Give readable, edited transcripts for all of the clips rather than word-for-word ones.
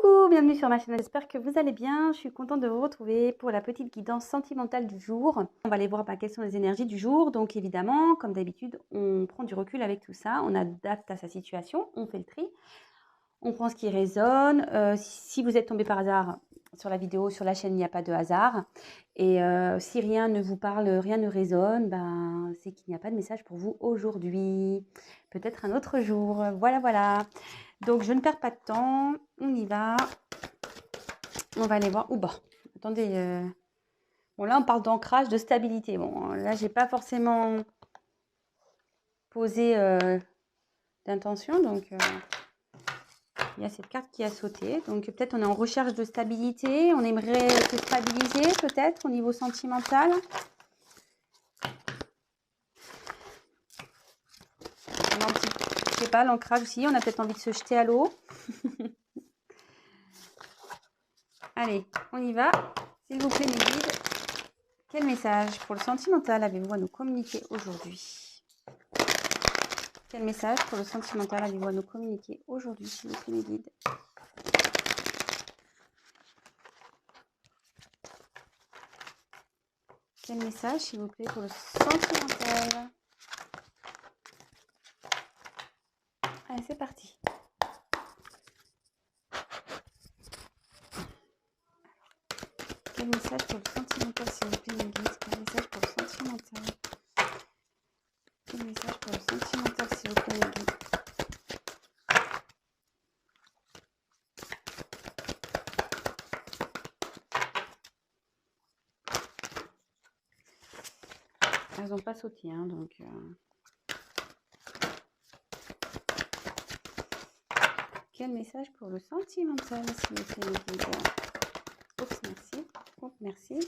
Coucou, bienvenue sur ma chaîne, j'espère que vous allez bien. Je suis contente de vous retrouver pour la petite guidance sentimentale du jour. On va aller voir quelles sont les énergies du jour. Donc évidemment, comme d'habitude, on prend du recul avec tout ça, on adapte à sa situation, on fait le tri, on prend ce qui résonne. Si vous êtes tombé par hasard sur la vidéo, sur la chaîne, il n'y a pas de hasard. Et si rien ne vous parle, rien ne résonne, ben, c'est qu'il n'y a pas de message pour vous aujourd'hui. Peut-être un autre jour. Voilà, voilà. Donc, je ne perds pas de temps. On y va. On va aller voir. Ouh, bah, attendez. Bon, là, on parle d'ancrage, de stabilité. Bon, là, j'ai pas forcément posé d'intention. Donc, il y a cette carte qui a sauté. Donc, peut-être on est en recherche de stabilité. On aimerait se stabiliser, peut-être, au niveau sentimental. Je sais pas, l'ancrage aussi. On a peut-être envie de se jeter à l'eau. Allez, on y va. S'il vous plaît, mes guides. Quel message pour le sentimental avez-vous à nous communiquer aujourd'hui? Quel message pour le sentimental avez-vous à nous communiquer aujourd'hui, s'il vous plaît, mes guides? Quel message, s'il vous plaît, pour le sentimental? Allez, c'est parti. Quel message pour le sentimental, s'il vous plaît, mes guides? Quel message pour le sentimental? Quel message pour le sentimental, s'il vous plaît, mes guides? Elles n'ont pas sauté, hein, donc... Quel message pour le sentimental, s'il vous plaît, mes guides? Oups, merci. Oh, merci.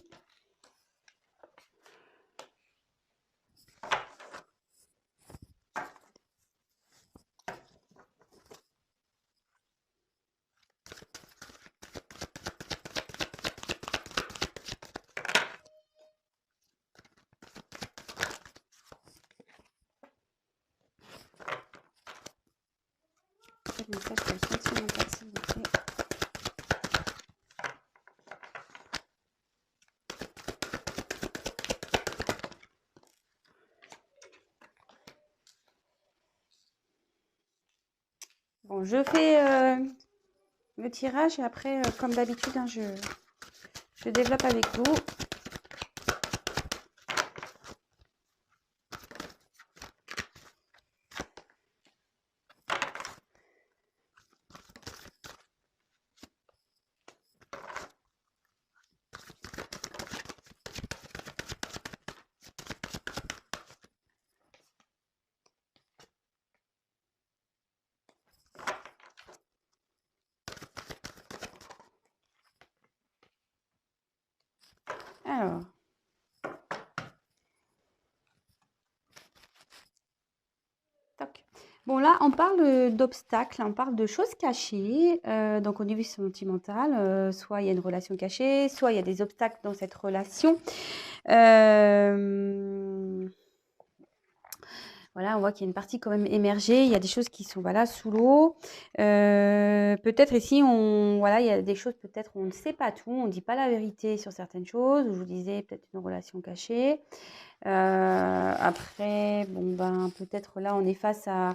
Quel message pour le sentimental, s'il vous plaît? Bon, je fais le tirage et après, comme d'habitude, hein, je développe avec vous. Alors, toc. Bon, là, on parle d'obstacles, on parle de choses cachées. Donc, au niveau sentimental, soit il y a une relation cachée, soit il y a des obstacles dans cette relation. Voilà, on voit qu'il y a une partie quand même émergée. Il y a des choses qui sont voilà, sous l'eau. Peut-être ici, voilà, il y a des choses, peut-être on ne sait pas tout, on ne dit pas la vérité sur certaines choses. Je vous disais, peut-être une relation cachée. Après, bon, ben, peut-être là, on est face à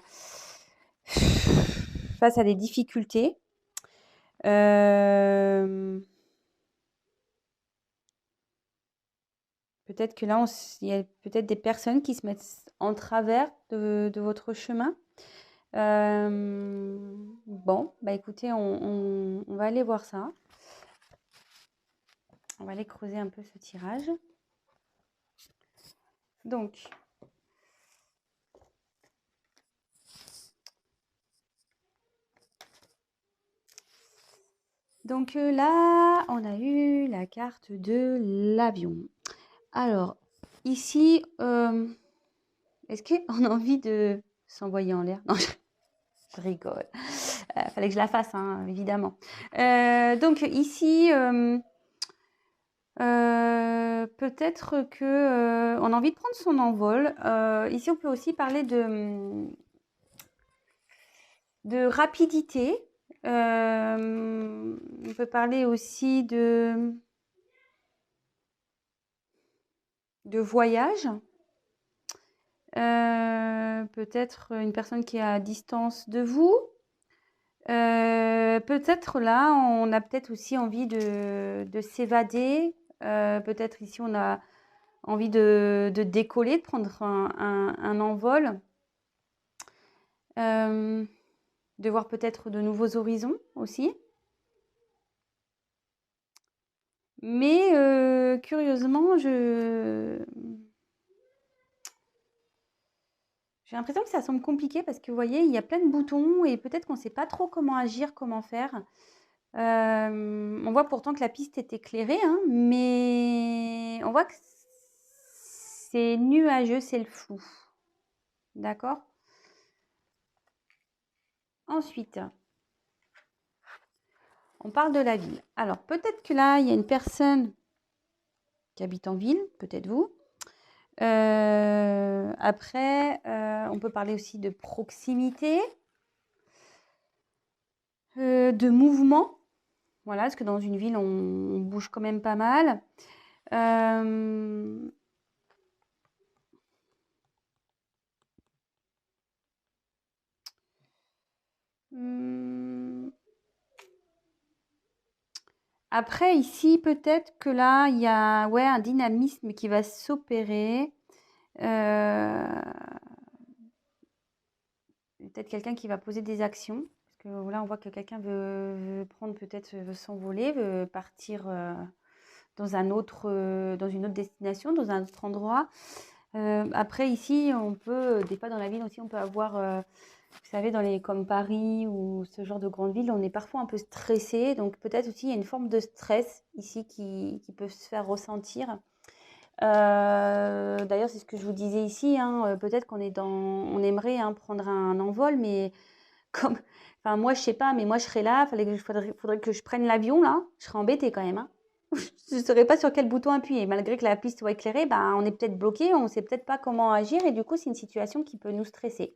des difficultés. Peut-être que là, il y a peut-être des personnes qui se mettent en travers de votre chemin. Bon, bah écoutez, on va aller voir ça. On va aller creuser un peu ce tirage. Donc, là, on a eu la carte de l'avion. Alors, ici, est-ce qu'on a envie de s'envoyer en l'air? Non, je rigole. Fallait que je la fasse, hein, évidemment. Donc, ici, peut-être que on a envie de prendre son envol. Ici, on peut aussi parler de rapidité. On peut parler aussi de voyage. Peut-être une personne qui est à distance de vous. Peut-être là, on a peut-être aussi envie de s'évader. Peut-être ici, on a envie de décoller, de prendre un envol. De voir peut-être de nouveaux horizons aussi. Mais curieusement, j'ai l'impression que ça semble compliqué parce que vous voyez, il y a plein de boutons et peut-être qu'on ne sait pas trop comment agir, comment faire. On voit pourtant que la piste est éclairée, hein, mais on voit que c'est nuageux, c'est le flou. D'accord? Ensuite, on parle de la ville. Alors, peut-être que là, il y a une personne qui habite en ville, peut-être vous. Après, on peut parler aussi de proximité, de mouvement. Voilà, parce que dans une ville, on bouge quand même pas mal. Après, ici, peut-être que là, il y a un dynamisme qui va s'opérer. Peut-être quelqu'un qui va poser des actions. Parce que là, on voit que quelqu'un veut prendre, peut-être veut s'envoler, veut partir dans une autre destination, dans un autre endroit. Après, ici, on peut, des fois dans la ville aussi, on peut avoir, vous savez, comme Paris ou ce genre de grandes villes, on est parfois un peu stressé. Donc, peut-être aussi, il y a une forme de stress ici qui peut se faire ressentir. D'ailleurs, c'est ce que je vous disais ici, hein, peut-être on aimerait hein, prendre un envol, mais comme, enfin, moi, je sais pas, mais moi, je serais là, faudrait que je prenne l'avion, là. Je serais embêtée quand même, hein. Je ne saurais pas sur quel bouton appuyer. Malgré que la piste soit éclairée, ben, on est peut-être bloqué, on ne sait peut-être pas comment agir et du coup, c'est une situation qui peut nous stresser.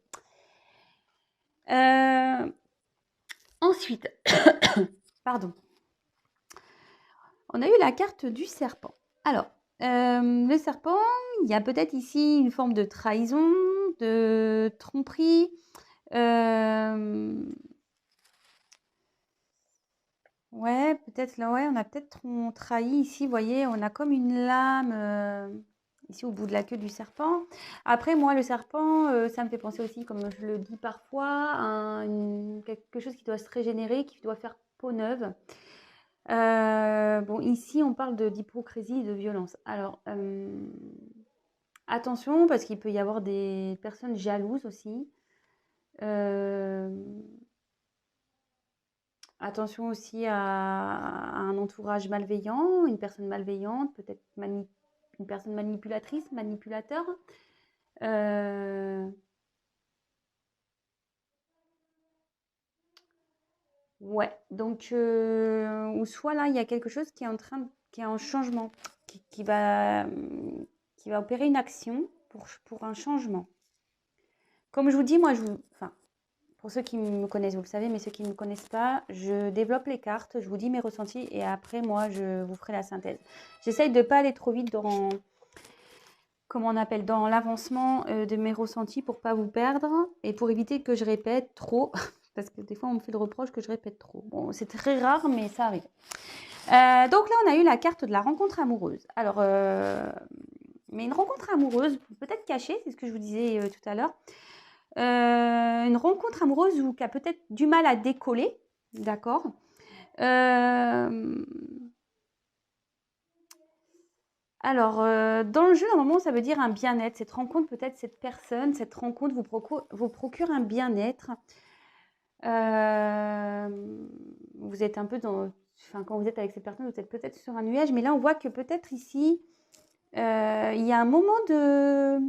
Ensuite, pardon, on a eu la carte du serpent. Alors, le serpent, il y a peut-être ici une forme de trahison, de tromperie. Ouais, peut-être là, ouais, on a peut-être trahi ici, vous voyez, on a comme une lame ici au bout de la queue du serpent. Après, moi, le serpent, ça me fait penser aussi, comme je le dis parfois, à quelque chose qui doit se régénérer, qui doit faire peau neuve. Bon, ici, on parle d'hypocrisie et de violence. Alors, attention, parce qu'il peut y avoir des personnes jalouses aussi. Attention aussi à un entourage malveillant, une personne malveillante, peut-être une personne manipulatrice, manipulateur. Ouais, donc ou soit là, il y a quelque chose qui est en changement, qui va opérer une action pour un changement. Comme je vous dis, moi, enfin, pour ceux qui me connaissent, vous le savez, mais ceux qui ne me connaissent pas, je développe les cartes, je vous dis mes ressentis et après, moi, je vous ferai la synthèse. J'essaye de ne pas aller trop vite dans l'avancement de mes ressentis pour ne pas vous perdre et pour éviter que je répète trop, parce que des fois, on me fait le reproche que je répète trop. Bon, c'est très rare, mais ça arrive. Donc là, on a eu la carte de la rencontre amoureuse. Alors, mais une rencontre amoureuse, peut-être cachée, c'est ce que je vous disais tout à l'heure. Une rencontre amoureuse qui a peut-être du mal à décoller, d'accord. Alors, dans le jeu, normalement, ça veut dire un bien-être. Cette rencontre, peut-être cette personne, cette rencontre vous procure un bien-être. Vous êtes un peu quand vous êtes avec cette personne, vous êtes peut-être sur un nuage, mais là, on voit que peut-être ici, il y a un moment de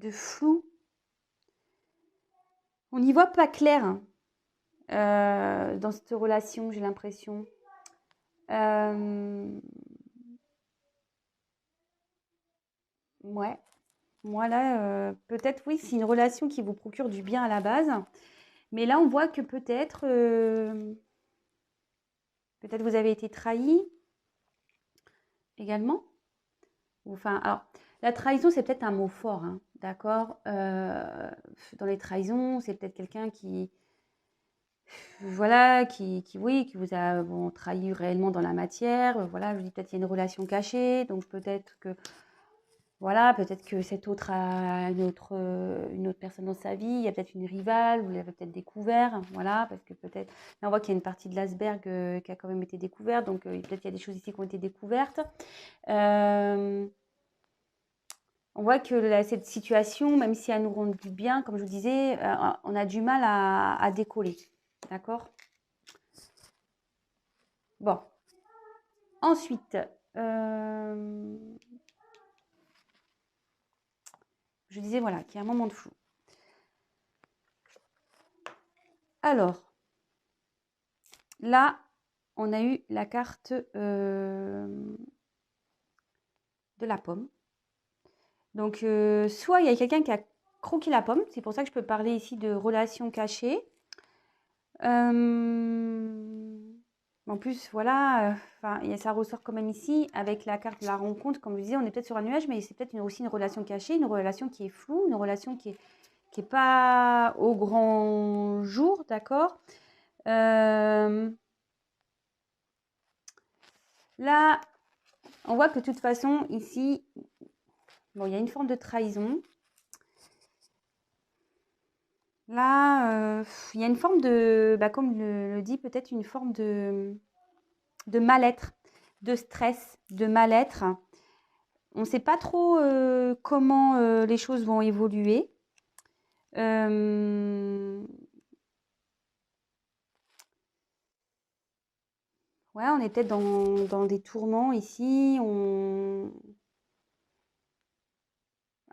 flou. On n'y voit pas clair hein, dans cette relation, j'ai l'impression. Ouais. Moi là, peut-être oui, c'est une relation qui vous procure du bien à la base. Mais là, on voit que peut-être vous avez été trahi également. Enfin, alors, la trahison, c'est peut-être un mot fort, hein, d'accord? Dans les trahisons, c'est peut-être quelqu'un qui, voilà, oui, qui vous a bon, trahi réellement dans la matière. Voilà, je dis peut-être qu'il y a une relation cachée, donc peut-être que, voilà, peut-être que cet autre a une autre personne dans sa vie. Il y a peut-être une rivale, vous l'avez peut-être découvert, voilà, parce que peut-être, là, on voit qu'il y a une partie de l'iceberg qui a quand même été découverte, donc peut-être qu'il y a des choses ici qui ont été découvertes. Euh, On voit que cette situation, même si elle nous rend du bien, comme je vous disais, on a du mal à décoller. D'accord? Bon. Ensuite, je disais voilà, qu'il y a un moment de flou. Alors, là, on a eu la carte de la pomme. Donc, soit il y a quelqu'un qui a croqué la pomme, c'est pour ça que je peux parler ici de relation cachée. En plus, voilà, ça ressort quand même ici avec la carte de la rencontre. Comme je disais, on est peut-être sur un nuage, mais c'est peut-être aussi une relation cachée, une relation qui est floue, une relation qui est pas au grand jour, d'accord. Là, on voit que de toute façon, ici, bon, il y a une forme de trahison. Là, il y a une forme de, comme le dit, peut-être une forme de mal-être, de stress, de mal-être. On ne sait pas trop comment les choses vont évoluer. Ouais, on est peut-être dans des tourments ici.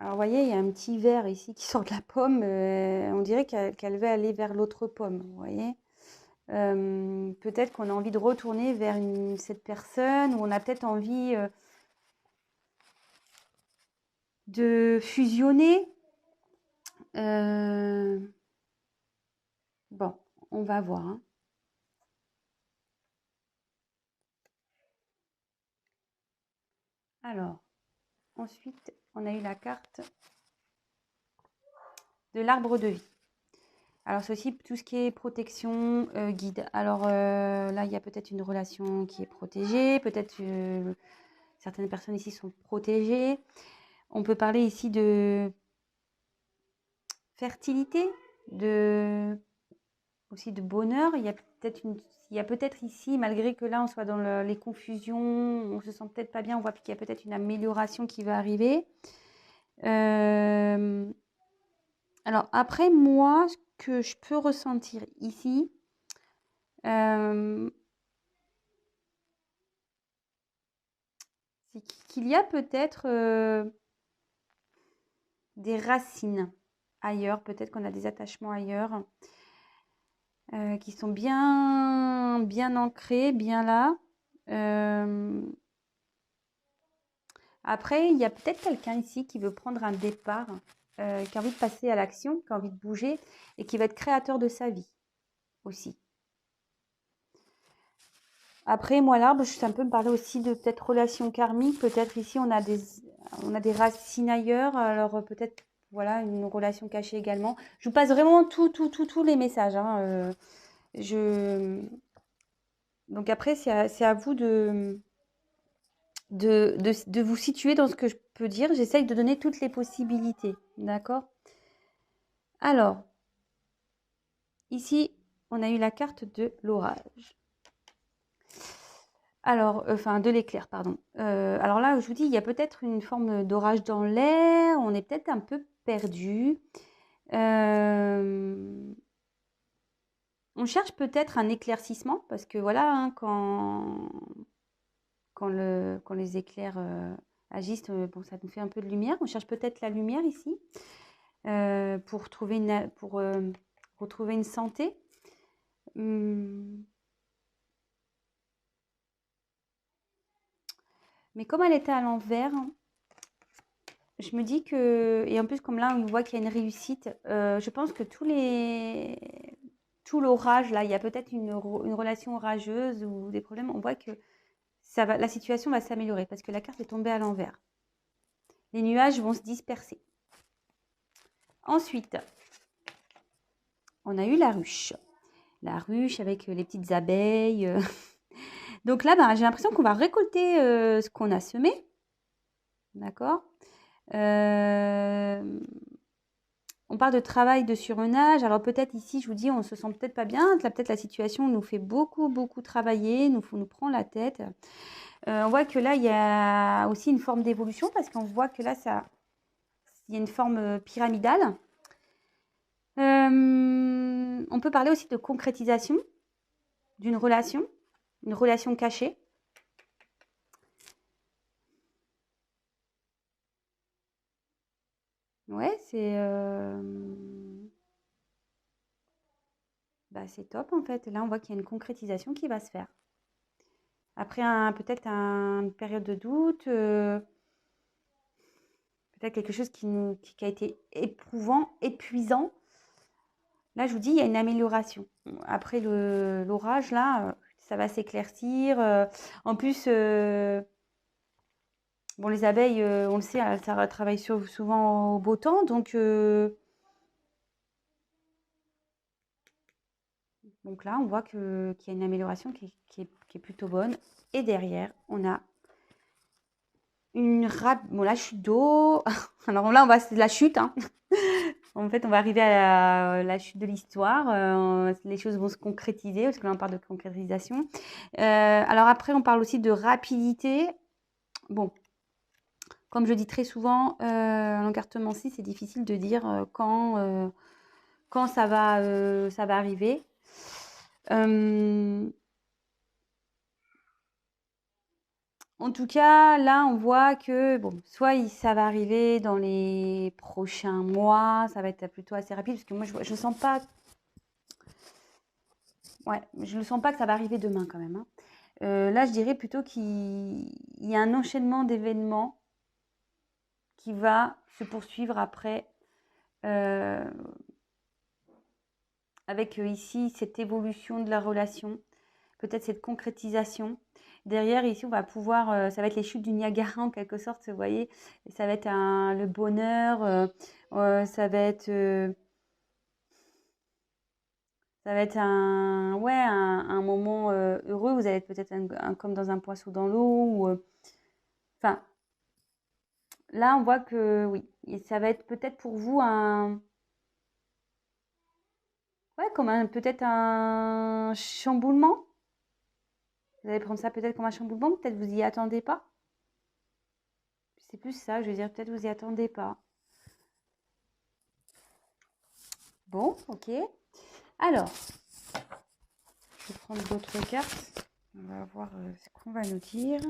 Alors, vous voyez, il y a un petit verre ici qui sort de la pomme. On dirait qu'elle veut aller vers l'autre pomme, vous voyez. Peut-être qu'on a envie de retourner vers cette personne, ou on a peut-être envie de fusionner. Bon, on va voir, hein. Alors, ensuite, on a eu la carte de l'arbre de vie. Alors, c'est aussi tout ce qui est protection, guide. Alors, là, il y a peut-être une relation qui est protégée. Peut-être certaines personnes ici sont protégées. On peut parler ici de fertilité, aussi de bonheur. Il y a peut-être ici, malgré que là, on soit dans les confusions, on se sent peut-être pas bien, on voit qu'il y a peut-être une amélioration qui va arriver. Alors après, moi, ce que je peux ressentir ici, c'est qu'il y a peut-être des racines ailleurs, peut-être qu'on a des attachements ailleurs qui sont bien, bien ancrés, bien là. Après, il y a peut-être quelqu'un ici qui veut prendre un départ, qui a envie de passer à l'action, qui a envie de bouger et qui va être créateur de sa vie aussi. Après, moi, l'arbre, ça peut me parler aussi de peut-être relation karmique. Peut-être ici, on a des racines ailleurs. Alors, peut-être, voilà, une relation cachée également. Je vous passe vraiment tous les messages, hein. Donc après, c'est à vous de vous situer dans ce que je peux dire. J'essaye de donner toutes les possibilités. D'accord? Alors, ici, on a eu la carte de l'orage. Alors, enfin de l'éclair, pardon. Alors là, je vous dis, il y a peut-être une forme d'orage dans l'air, on est peut-être un peu perdu. On cherche peut-être un éclaircissement parce que voilà, hein, quand les éclairs agissent, bon, ça nous fait un peu de lumière. On cherche peut-être la lumière ici pour retrouver une santé. Mais comme elle était à l'envers, je me dis que, et en plus comme là on voit qu'il y a une réussite, je pense que tout l'orage là, il y a peut-être une relation orageuse ou des problèmes, on voit que la situation va s'améliorer parce que la carte est tombée à l'envers. Les nuages vont se disperser. Ensuite, on a eu la ruche. La ruche avec les petites abeilles. Donc là, j'ai l'impression qu'on va récolter ce qu'on a semé. D'accord. On parle de travail de surmenage. Alors peut-être ici, je vous dis, on se sent peut-être pas bien. Là, peut-être la situation nous fait beaucoup, beaucoup travailler, nous prend la tête. On voit que là, il y a aussi une forme d'évolution parce qu'on voit que là, il y a une forme pyramidale. On peut parler aussi de concrétisation d'une relation, une relation cachée. Ouais, c'est top en fait. Là, on voit qu'il y a une concrétisation qui va se faire. Après peut-être une période de doute, peut-être quelque chose qui a été éprouvant, épuisant. Là, je vous dis, il y a une amélioration. Après l'orage, là, ça va s'éclaircir. En plus, bon, les abeilles, on le sait, ça travaille souvent au beau temps. Donc là, on voit qu'il y a une amélioration qui est plutôt bonne. Et derrière, on a la chute d'eau. Alors là, c'est la chute. Hein. En fait, on va arriver à la chute de l'histoire. Les choses vont se concrétiser, parce que là, on parle de concrétisation. Alors après, on parle aussi de rapidité. Bon, comme je dis très souvent, l'encartement 6, c'est difficile de dire quand ça va arriver. En tout cas, là, on voit que, bon, soit ça va arriver dans les prochains mois, ça va être plutôt assez rapide, parce que moi, je ne sens pas... Ouais, je ne sens pas que ça va arriver demain, quand même. Hein. Là, je dirais plutôt qu'il y a un enchaînement d'événements qui va se poursuivre après, avec ici cette évolution de la relation, peut-être cette concrétisation. Derrière, ici, on va pouvoir, ça va être les chutes du Niagara en quelque sorte, vous voyez. Ça va être le bonheur, ça va être un moment heureux. Vous allez être peut-être comme dans un poisson dans l'eau. Enfin, là, on voit que oui, et ça va être peut-être pour vous peut-être un chamboulement. Vous allez prendre ça peut-être comme un chamboulement, peut-être vous y attendez pas. C'est plus ça, je veux dire, peut-être vous y attendez pas. Bon, ok. Alors, je vais prendre d'autres cartes. On va voir ce qu'on va nous dire.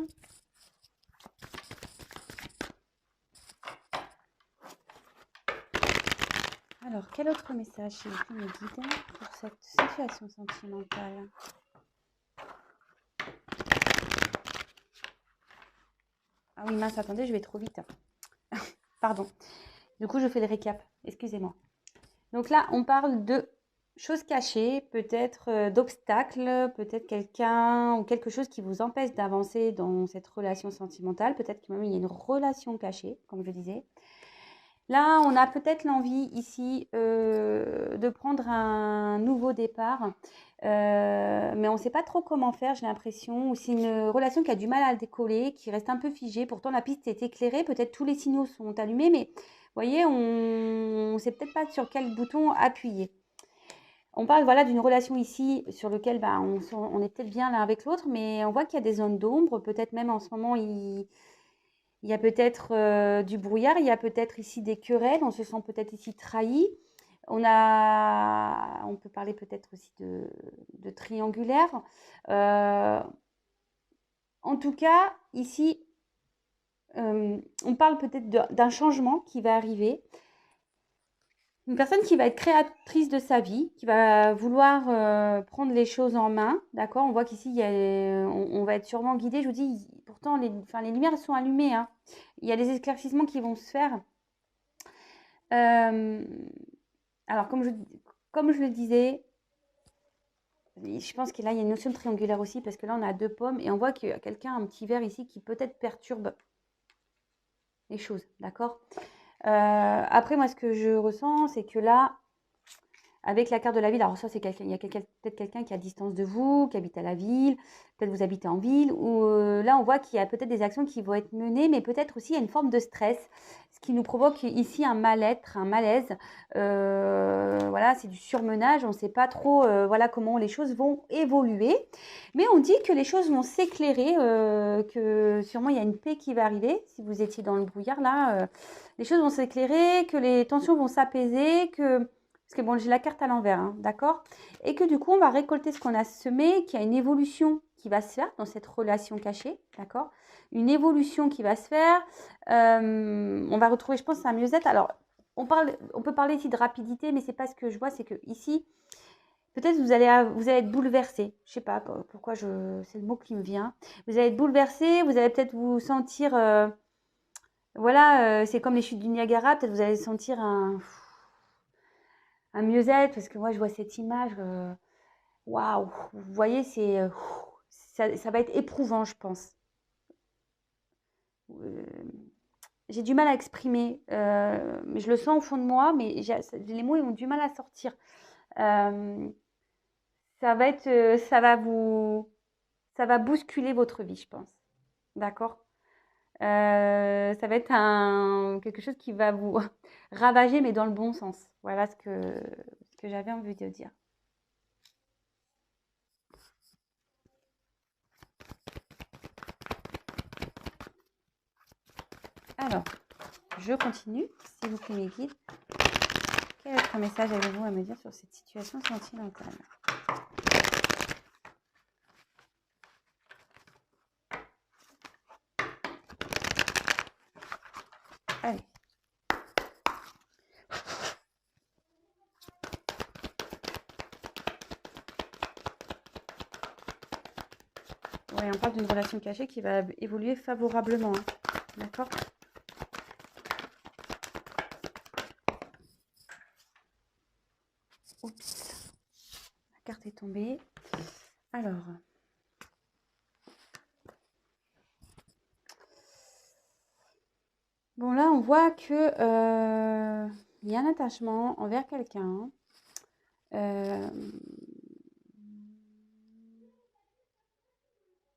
Alors, quel autre message s'il vous plaît me guide pour cette situation sentimentale? Ah oui, mince, attendez, je vais trop vite. Pardon. Du coup, je fais le récap. Excusez-moi. Donc là, on parle de choses cachées, peut-être d'obstacles, peut-être quelqu'un ou quelque chose qui vous empêche d'avancer dans cette relation sentimentale. Peut-être que même il y a une relation cachée, comme je disais. Là, on a peut-être l'envie ici de prendre un nouveau départ, mais on ne sait pas trop comment faire, j'ai l'impression. Ou c'est une relation qui a du mal à décoller, qui reste un peu figée. Pourtant, la piste est éclairée, peut-être tous les signaux sont allumés, mais vous voyez, on ne sait peut-être pas sur quel bouton appuyer. On parle voilà, d'une relation ici sur laquelle on est peut-être bien l'un avec l'autre, mais on voit qu'il y a des zones d'ombre. Peut-être même en ce moment, il y a peut-être du brouillard, il y a peut-être ici des querelles, on se sent peut-être ici trahi. On peut parler peut-être aussi de triangulaire. En tout cas, ici, on parle peut-être d'un changement qui va arriver. Une personne qui va être créatrice de sa vie, qui va vouloir prendre les choses en main, d'accord. On voit qu'ici, on va être sûrement guidé. Je vous dis, pour pourtant, les lumières sont allumées, hein. Il y a des éclaircissements qui vont se faire. Alors, comme je le disais, je pense que là, il y a une notion de triangulaire aussi, parce que là, on a 2 pommes, et on voit qu'il y a quelqu'un, un petit verre ici, qui peut-être perturbe les choses, d'accord? Après, moi, ce que je ressens, c'est que là, avec la carte de la ville, alors ça, c'est quelqu'un, il y a peut-être quelqu'un qui est à distance de vous, qui habite à la ville, peut-être vous habitez en ville, ou là, on voit qu'il y a peut-être des actions qui vont être menées, mais peut-être aussi il y a une forme de stress, ce qui nous provoque ici un mal-être, un malaise. Voilà, c'est du surmenage, on ne sait pas trop voilà, comment les choses vont évoluer, mais on dit que les choses vont s'éclairer, que sûrement il y a une paix qui va arriver, si vous étiez dans le brouillard là, les choses vont s'éclairer, que les tensions vont s'apaiser, que parce que bon, j'ai la carte à l'envers, hein, d'accord? Et que du coup, on va récolter ce qu'on a semé, qu'il y a une évolution qui va se faire dans cette relation cachée, d'accord? Une évolution qui va se faire. On va retrouver, je pense, un mieux-être. Alors, on peut parler ici de rapidité, mais c'est pas ce que je vois, c'est que ici, peut-être vous allez être bouleversé. Je sais pas pourquoi c'est le mot qui me vient. Vous allez être bouleversé, vous allez peut-être vous sentir, voilà, c'est comme les chutes du Niagara, peut-être vous allez sentir un mieux-être, parce que moi je vois cette image, waouh, vous voyez, ça va être éprouvant, je pense. Euh, j'ai du mal à exprimer, mais je le sens au fond de moi, mais les mots ils ont du mal à sortir. Euh, ça va bousculer votre vie, je pense. D'accord? Ça va être quelque chose qui va vous ravager, mais dans le bon sens. Voilà ce que j'avais envie de dire. Alors, je continue, s'il vous plaît, mes guides. Quel autre message avez-vous à me dire sur cette situation sentimentale? Allez. Ouais, on parle d'une relation cachée qui va évoluer favorablement. Hein. D'accord? Oups. La carte est tombée. Alors. Bon, là, on voit que il y a un attachement envers quelqu'un.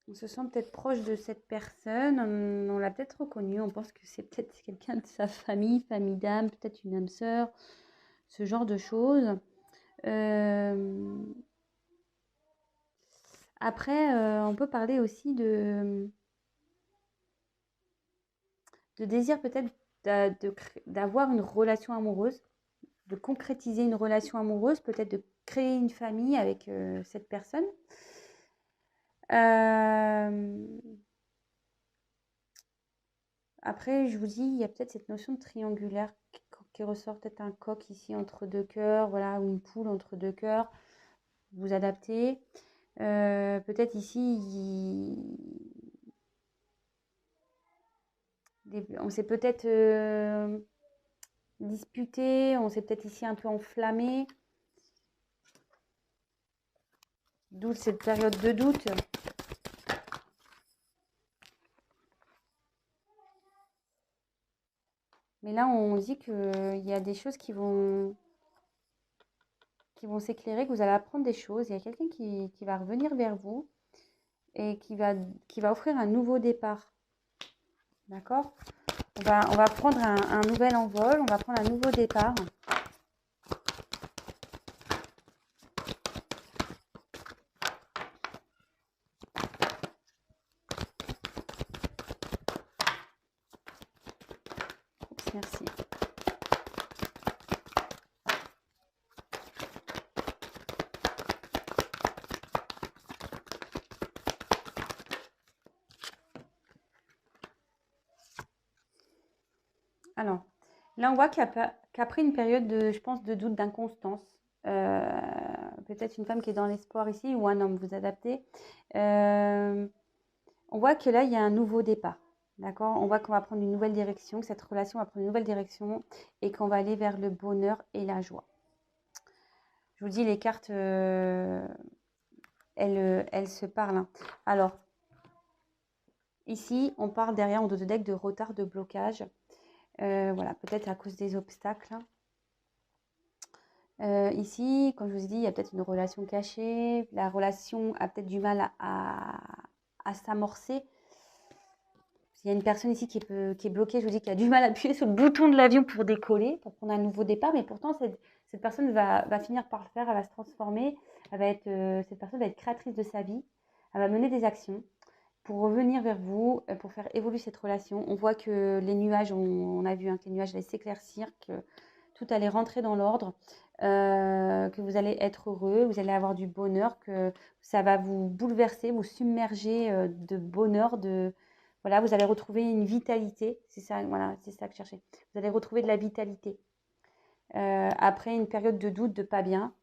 On se sent peut-être proche de cette personne, on l'a peut-être reconnu, on pense que c'est peut-être quelqu'un de sa famille d'âme, peut-être une âme sœur, ce genre de choses. Après, on peut parler aussi de désir peut-être d'avoir une relation amoureuse, de concrétiser une relation amoureuse, peut-être de créer une famille avec cette personne. Après, je vous dis, il y a peut-être cette notion de triangulaire qui ressort, peut-être un coq ici entre 2 cœurs, voilà, ou une poule entre 2 cœurs. Vous adaptez. Peut-être ici, on s'est peut-être disputé, on s'est peut-être ici un peu enflammé. D'où cette période de doute. Mais là, on dit qu'il y a des choses qui vont s'éclairer, que vous allez apprendre des choses. Il y a quelqu'un qui va revenir vers vous et qui va offrir un nouveau départ. D'accord? On va prendre un nouvel envol, on va prendre un nouveau départ. Oups, merci. Alors, là, on voit qu'après une période de, je pense, de doute, d'inconstance, peut-être une femme qui est dans l'espoir ici ou un homme, vous adaptez. On voit que là, il y a un nouveau départ. D'accord? On voit qu'on va prendre une nouvelle direction, que cette relation va prendre une nouvelle direction et qu'on va aller vers le bonheur et la joie. Je vous dis, les cartes, elles se parlent, hein. Alors, ici, on parle derrière en dos de deck de retard, de blocage. Voilà, peut-être à cause des obstacles. Ici, comme je vous ai dit, il y a peut-être une relation cachée. La relation a peut-être du mal à s'amorcer. Il y a une personne ici qui est bloquée, je vous dis, qui a du mal à appuyer sur le bouton de l'avion pour décoller, pour prendre un nouveau départ. Mais pourtant, cette personne va finir par le faire, elle va se transformer. Cette personne va être créatrice de sa vie. Elle va mener des actions pour revenir vers vous, pour faire évoluer cette relation. On voit que les nuages, on a vu hein, que les nuages allaient s'éclaircir, que tout allait rentrer dans l'ordre, que vous allez être heureux, vous allez avoir du bonheur, que ça va vous bouleverser, vous submerger de bonheur, voilà, vous allez retrouver une vitalité, c'est ça, voilà, c'est ça que je cherchais. Vous allez retrouver de la vitalité après une période de doute, de pas bien.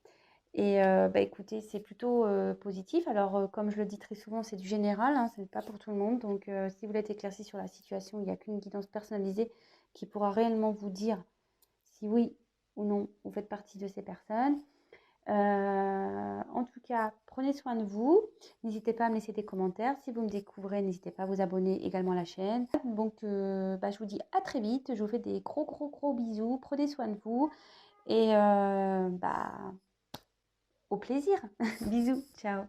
Et bah, écoutez, c'est plutôt positif. Alors, comme je le dis très souvent, c'est du général, hein, ce n'est pas pour tout le monde. Donc, si vous voulez être éclairci sur la situation, il n'y a qu'une guidance personnalisée qui pourra réellement vous dire si oui ou non vous faites partie de ces personnes. En tout cas, prenez soin de vous. N'hésitez pas à me laisser des commentaires. Si vous me découvrez, n'hésitez pas à vous abonner également à la chaîne. Donc, bah, je vous dis à très vite. Je vous fais des gros, gros, gros bisous. Prenez soin de vous. Et bah, au plaisir. Bisous. Ciao.